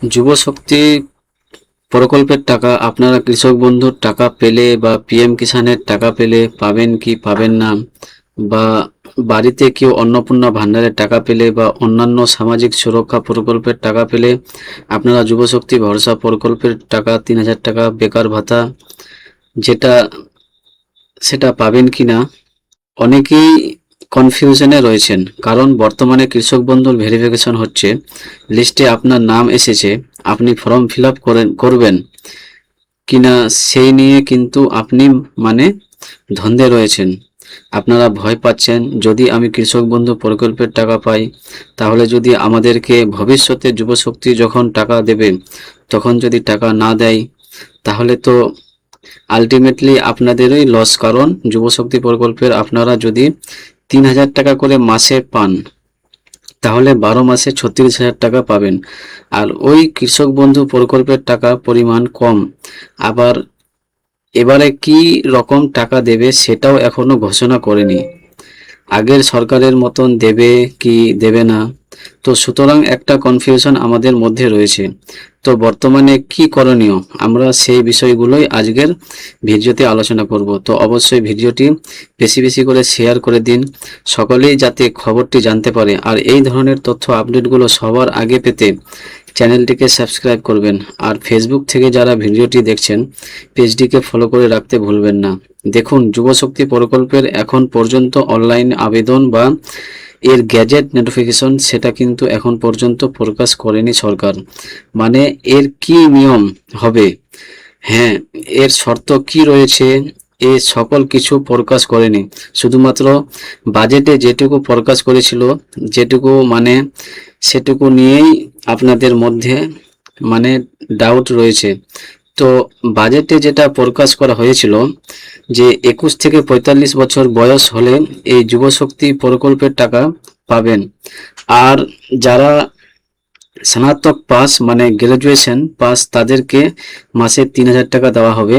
যুব শক্তি প্রকল্পের টাকা আপনারা কৃষক বন্ধুর টাকা পেলে বা পিএম কিষাণের টাকা পেলে পাবেন কি পাবেন না, বা বাড়িতে কেউ অন্নপূর্ণা ভান্ডারের টাকা পেলে বা অন্যান্য সামাজিক সুরক্ষা প্রকল্পের টাকা পেলে আপনারা যুব শক্তি ভরসা প্রকল্পের টাকা 3000 টাকা বেকার ভাতা যেটা সেটা পাবেন কিনা অনেকেই কনফিউশনে রয়েছেন। কারণ বর্তমানে কৃষক বন্ধুর ভেরিফিকেশন হচ্ছে, লিস্টে আপনার নাম এসেছে, আপনি ফর্ম ফিল আপ করবেন কিনা সেই নিয়ে কিন্তু আপনি মানে ধন্দে রয়েছেন। আপনারা ভয় পাচ্ছেন, যদি আমি কৃষক বন্ধু প্রকল্পের টাকা পাই, তাহলে যদি আমাদেরকে ভবিষ্যতে যুবশক্তি যখন টাকা দেবে তখন যদি টাকা না দেয়, তাহলে তো আলটিমেটলি আপনাদেরই লস। কারণ যুবশক্তি প্রকল্পের আপনারা যদি 3000 টাকা করে মাসে পান, তাহলে 12 মাসে 36,000 টাকা পাবেন। আর ওই কৃষক বন্ধু প্রকল্পের টাকা পরিমাণ কম। আবার এবারে কি রকম টাকা দেবে সেটাও এখনো ঘোষণা করেনি। আগের সরকারের মতন দেবে কি দেবে না, তো সুতরাং একটা কনফিউশন আমাদের মধ্যে রয়েছে। তো বর্তমানে কি করণীয়, আমরা সেই বিষয়গুলোই আজকের ভিডিওতে আলোচনা করব। তো অবশ্যই ভিডিওটি বেশি বেশি করে শেয়ার করে দিন, সকলেই যাতে খবরটি জানতে পারে। আর এই ধরনের তথ্য আপডেটগুলো সবার আগে পেতে চ্যানেলটিকে সাবস্ক্রাইব করবেন। আর ফেসবুক থেকে যারা ভিডিওটি দেখছেন, পেজটিকে ফলো করে রাখতে ভুলবেন না। দেখুন, যুবশক্তি প্রকল্পের এখন পর্যন্ত অনলাইন আবেদন বা এর গ্যাজেট নোটিফিকেশন সেটা কিন্তু এখন পর্যন্ত প্রকাশ করেনি সরকার। মানে এর কি নিয়ম হবে, হ্যাঁ, এর শর্ত কি রয়েছে, এ সকল কিছু প্রকাশ করেনি। শুধুমাত্র বাজেটে যেটুকু প্রকাশ করেছিল, যেটুকু মানে সেটুকু নিয়েই আপনাদের মধ্যে মানে ডাউট রয়েছে। তো বাজেটে যেটা প্রকাশ করা হয়েছিল যে 21 থেকে 45 বছর বয়স হলে এই যুবশক্তি প্রকল্পের টাকা পাবেন। আর যারা স্নাতক পাস মানে গ্রাজুয়েশন পাস তাদেরকে মাসে 3000 টাকা দেওয়া হবে।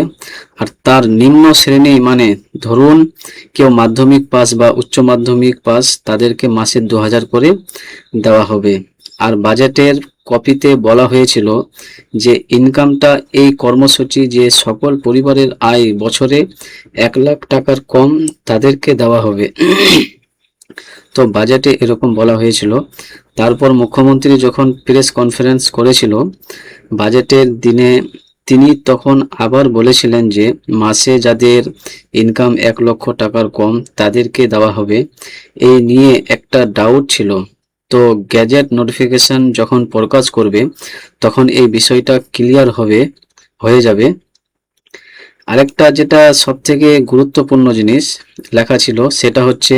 আর তার নিম্ন শ্রেণী মানে ধরুন কেউ মাধ্যমিক পাস বা উচ্চ মাধ্যমিক পাস, তাদেরকে মাসে 2000 করে দেওয়া হবে। আর বাজেটের কপিতে বলা হয়েছিল যে ইনকামটা এই কর্মসূচি যে সকল পরিবারের আয় বছরে 1 লাখ টাকার কম তাদেরকে দেওয়া হবে। তো বাজেটে এরকম বলা হয়েছিল। তারপর মুখ্যমন্ত্রী যখন প্রেস কনফারেন্স করেছিল বাজেটের দিনে, তিনি তখন আবার বলেছিলেন যে মাসে যাদের ইনকাম 1 লক্ষ টাকার কম তাদেরকে দেওয়া হবে। এই নিয়ে একটা ডাউট ছিল। তো গ্যাজেট নোটিফিকেশন যখন প্রকাশ করবে তখন এই বিষয়টা ক্লিয়ার হয়ে যাবে। আরেকটা যেটা সবথেকে গুরুত্বপূর্ণ জিনিস লেখা ছিল সেটা হচ্ছে,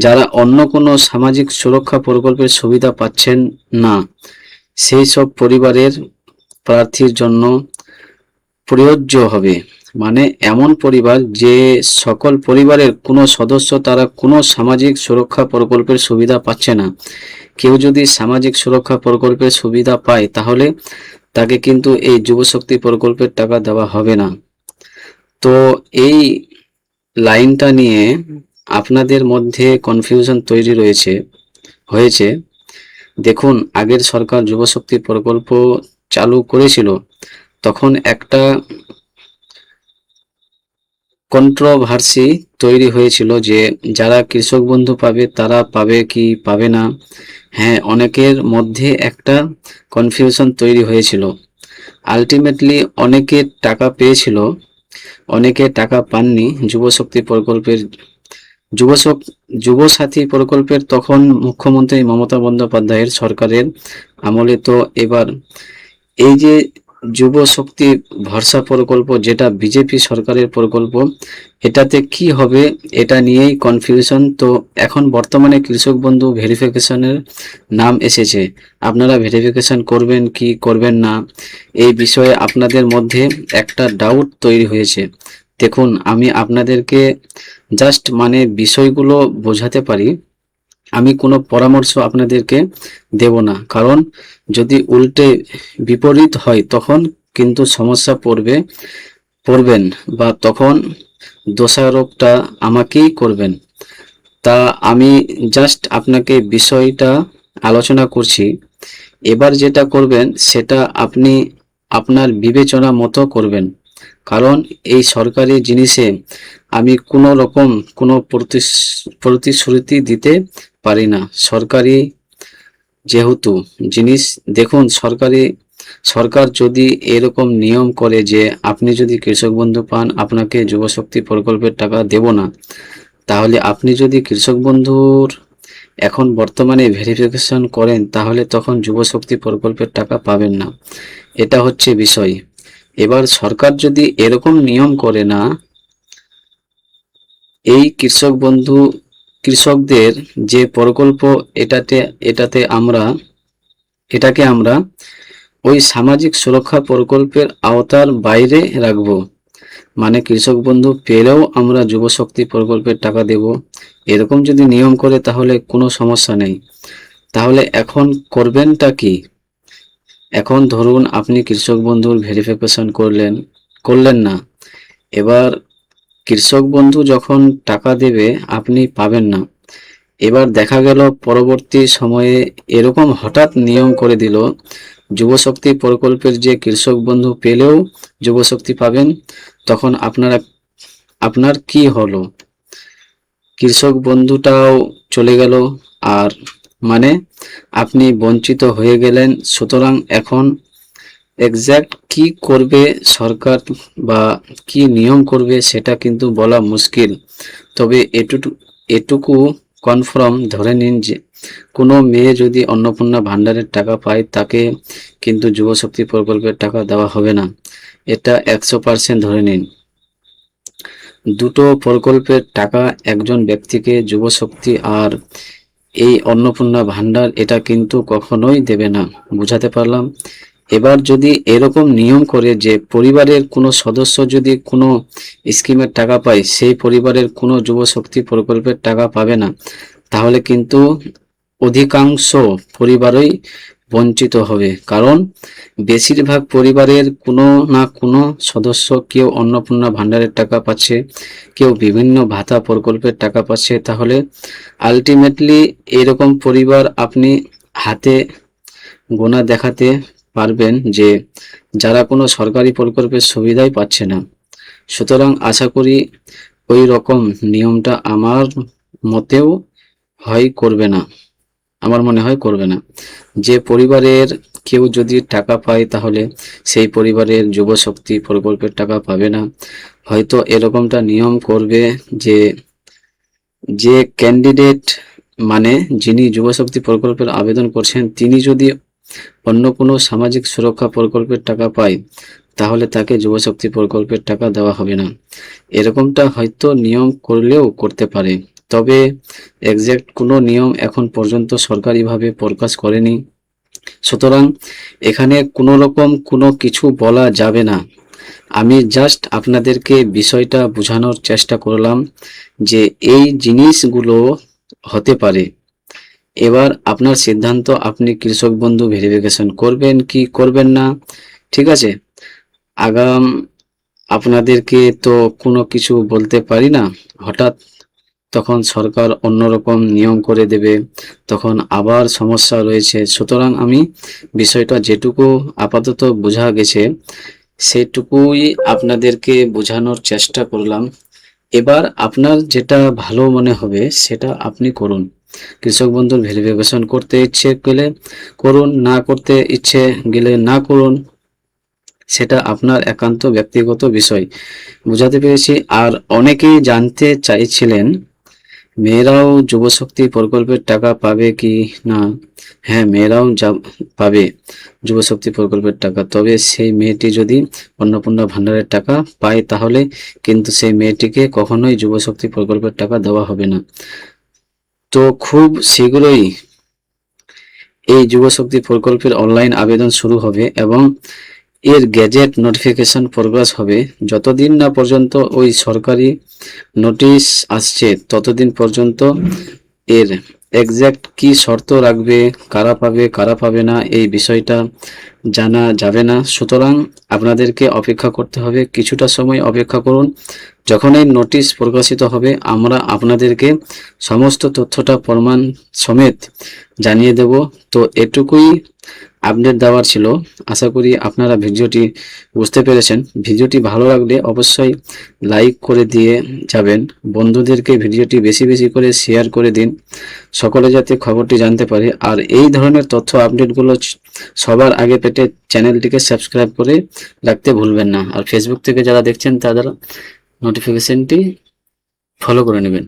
যারা অন্য কোনো সামাজিক সুরক্ষা প্রকল্পের সুবিধা পাচ্ছেন না সেই সব পরিবারের প্রার্থীর জন্য প্রযোজ্য হবে। মানে এমন পরিবার যে সকল পরিবারের কোনো সদস্য তারা কোনো সামাজিক সুরক্ষা প্রকল্পের সুবিধা পাচ্ছে না, কেউ যদি সামাজিক সুরক্ষা প্রকল্পের সুবিধা পায় তাহলে তাকে কিন্তু এই যুবশক্তি প্রকল্পের টাকা দেওয়া হবে না। তো এই লাইনটা নিয়ে আপনাদের মধ্যে কনফিউশন তৈরি হয়েছে। দেখুন, আগের সরকার যুবশক্তি প্রকল্প চালু করেছিল, তখন একটা কন্ট্রোভার্সি তৈরি হয়েছিল যে যারা কৃষক বন্ধু পাবে তারা পাবে কি পাবে না। হ্যাঁ, অনেকের মধ্যে একটা কনফিউশন তৈরি হয়েছিল। আলটিমেটলি অনেকে টাকা পেয়েছিল, অনেকে টাকা পাননি। যুবশক্তি প্রকল্পের যুবশক যুবসাথী প্রকল্পের তখন মুখ্যমন্ত্রী মমতা বন্দ্যোপাধ্যায়ের সরকারের আমলে। তো এবার এই যে যুব শক্তি ভরসা প্রকল্প যেটা বিজেপি সরকারের প্রকল্প, এটাতে কি হবে এটা নিয়েই কনফিউশন। তো এখন বর্তমানে কৃষক বন্ধু ভেরিফিকেশনের নাম এসেছে, আপনারা ভেরিফিকেশন করবেন কি করবেন না এই বিষয়ে আপনাদের মধ্যে একটা ডাউট তৈরি হয়েছে। দেখুন, আমি আপনাদেরকে জাস্ট মানে বিষয়গুলো বোঝাতে পারি, আমি কোনো পরামর্শ আপনাদেরকে দেব না। কারণ যদি উল্টে বিপরীত হয় তখন কিন্তু সমস্যা পড়বেন, বা তখন দোষারোপটা আমাকেই করবেন। তা আমি জাস্ট আপনাকে বিষয়টা আলোচনা করছি এবার যেটা করবেন সেটা আপনি আপনার বিবেচনা মতো করবেন, কারণ এই সরকারি জিনিসে আমি কোনো রকম কোনো প্রতিশ্রুতি দিতে পারি না। সরকারি যেহেতু জিনিস, দেখুন সরকার যদি এরকম নিয়ম করে যে আপনি যদি কৃষক বন্ধু পান আপনাকে যুবশক্তি প্রকল্পের টাকা দেব না, তাহলে আপনি যদি কৃষক বন্ধুর এখন বর্তমানে ভেরিফিকেশন করেন তাহলে তখন যুবশক্তি প্রকল্পের টাকা পাবেন না। এটা হচ্ছে বিষয়। এবার সরকার যদি এরকম নিয়ম করে না, এই কৃষক বন্ধু কৃষকদের যে প্রকল্প, এটাতে এটাতে আমরা এটাকে আমরা ওই সামাজিক সুরক্ষা প্রকল্পের আওতার বাইরে রাখব। মানে কৃষক বন্ধু পেলেও আমরা যুবশক্তি প্রকল্পের টাকা দেব, এরকম যদি নিয়ম করে তাহলে কোনো সমস্যা নেই। তাহলে এখন করবেনটা কি? এখন ধরুন আপনি কৃষক বন্ধুর ভেরিফিকেশন করলেন না, এবার কৃষক বন্ধু যখন টাকা দেবে আপনি পাবেন না। এবার দেখা গেল পরবর্তী সময়ে এরকম হঠাৎ নিয়ম করে দিল, যুবশক্তি প্রকল্পের যে কৃষক বন্ধু পেলেও যুবশক্তি পাবেন, তখন আপনার কি হলো? কৃষক বন্ধুটাও চলে গেল, আর মানে আপনি বঞ্চিত হয়ে গেলেন। সুতরাং এখন এক্সাক্ট কি করবে সরকার বা কি নিয়ম করবে সেটা কিন্তু বলা মুশকিল। তবে এটুকু কনফার্ম ধরে নিন যে কোনো মেয়ে যদি অন্নপূর্ণা ভান্ডারের টাকা পায় তাকে কিন্তু যুবশক্তি প্রকল্পের টাকা দেওয়া হবে না, এটা 100% ধরে নিন। দুটো প্রকল্পের টাকা একজন ব্যক্তিকে যুবশক্তি আর এই অন্নপূর্ণা ভান্ডার এটা কিন্তু কখনোই দেবে না। বুঝাতে পারলাম? এবার যদি এরকম নিয়ম করে যে পরিবারের কোনো সদস্য যদি কোনো স্কিমের টাকা পায় সেই পরিবারের কোনো যুবশক্তি প্রকল্পের টাকা পাবে না, তাহলে কিন্তু অধিকাংশ পরিবারই বঞ্চিত হবে। কারণ বেশিরভাগ পরিবারের কোনো না কোনো সদস্য কেউ অন্নপূর্ণা ভান্ডারের টাকা পাচ্ছে, কেউ বিভিন্ন ভাতা প্রকল্পের টাকা পাচ্ছে। তাহলে আলটিমেটলি এরকম পরিবার আপনি হাতে গোনা দেখাতে পারবেন যে যারা কোনো সরকারি প্রকল্পের সুবিধাই পাচ্ছে না। সুতরাং আশা করি ওই রকম নিয়মটা মতেও করবে না, আমার মনে হয় করবে না। যে পরিবারের কেউ যদি টাকা পায় তাহলে সেই পরিবারের যুবশক্তি প্রকল্পের টাকা পাবে না। হয়তো এরকমটা নিয়ম করবে যে যে ক্যান্ডিডেট মানে যিনি যুবশক্তি প্রকল্পের আবেদন করছেন তিনি যদি অন্য কোনো সামাজিক সুরক্ষা প্রকল্পের টাকা পায় তাহলে তাকে যুবশক্তি প্রকল্পের টাকা দেওয়া হবে না। এরকমটা হয়তো নিয়ম করলেও করতে পারে, তবে এক্সাক্ট কোনো নিয়ম এখন পর্যন্ত সরকারিভাবে প্রকাশ করেনি। সুতরাং এখানে কোনো রকম কোনো কিছু বলা যাবে না। আমি জাস্ট আপনাদেরকে বিষয়টা বোঝানোর চেষ্টা করলাম যে এই জিনিসগুলো হতে পারে। এবার আপনার সিদ্ধান্ত, আপনি কৃষক বন্ধু ভেরিফিকেশন করবেন কি করবেন না। ঠিক আছে, আগাম আপনাদেরকে তো কোনো কিছু বলতে পারি না। হঠাৎ তখন সরকার অন্যরকম নিয়ম করে দেবে, তখন আবার সমস্যা রয়েছে। সুতরাং আমি বিষয়টা যেটুকু আপাতত বোঝা গেছে সেটুকুই আপনাদেরকে বোঝানোর চেষ্টা করলাম। এবার আপনার যেটা ভালো মনে হবে সেটা আপনি করুন। কৃষক বন্ধুর ভেরিফিকেশন করতে ইচ্ছে গেলে করুন, না করতে ইচ্ছে গেলে না করুন, সেটা আপনার একান্ত ব্যক্তিগত বিষয়। বুঝাতে পেরেছি? আর অনেকেই জানতে চাইছিলেন মেয়েরাও যুবশক্তি প্রকল্পের টাকা পাবে কি না। হ্যাঁ, মেয়েরাও পাবে যুবশক্তি প্রকল্পের টাকা, তবে সেই মেয়েটি যদি অন্নপূর্ণা ভান্ডারের টাকা পায় তাহলে কিন্তু সেই মেয়েটিকে কখনোই যুবশক্তি প্রকল্পের টাকা দেওয়া হবে না। তো খুব শীঘ্রই এই যুবশক্তি প্রকল্পের অনলাইন আবেদন শুরু হবে এবং এর গেজেট নোটিফিকেশন প্রকাশ হবে। যতদিন না পর্যন্ত ওই সরকারি নোটিশ আসছে ততদিন পর্যন্ত এর এক্সাক্ট কি শর্ত রাখবে, কারা পাবে কারা পাবে না, এই বিষয়টা জানা যাবে না। সুতরাং আপনাদেরকে অপেক্ষা করতে হবে, কিছুটা সময় অপেক্ষা করুন। যখন এই নোটিশ প্রকাশিত হবে আমরা আপনাদেরকে সমস্ত তথ্যটা প্রমাণ সমেত জানিয়ে দেব। তো এটুকুই আপডেট দেওয়ার ছিল। আশা করি আপনারা ভিডিওটি বুঝতে পেরেছেন। ভিডিওটি ভালো লাগলে অবশ্যই লাইক করে দিয়ে যাবেন। বন্ধুদেরকে ভিডিওটি বেশি বেশি করে শেয়ার করে দিন, সকলে যাতে খবরটি জানতে পারে। আর এই ধরনের তথ্য আপডেটগুলো সবার আগে পেতে চ্যানেলটিকে সাবস্ক্রাইব করে রাখতে ভুলবেন না। আর ফেসবুক থেকে যারা দেখছেন তারা নোটিফিকেশনটি ফলো করে নেবেন।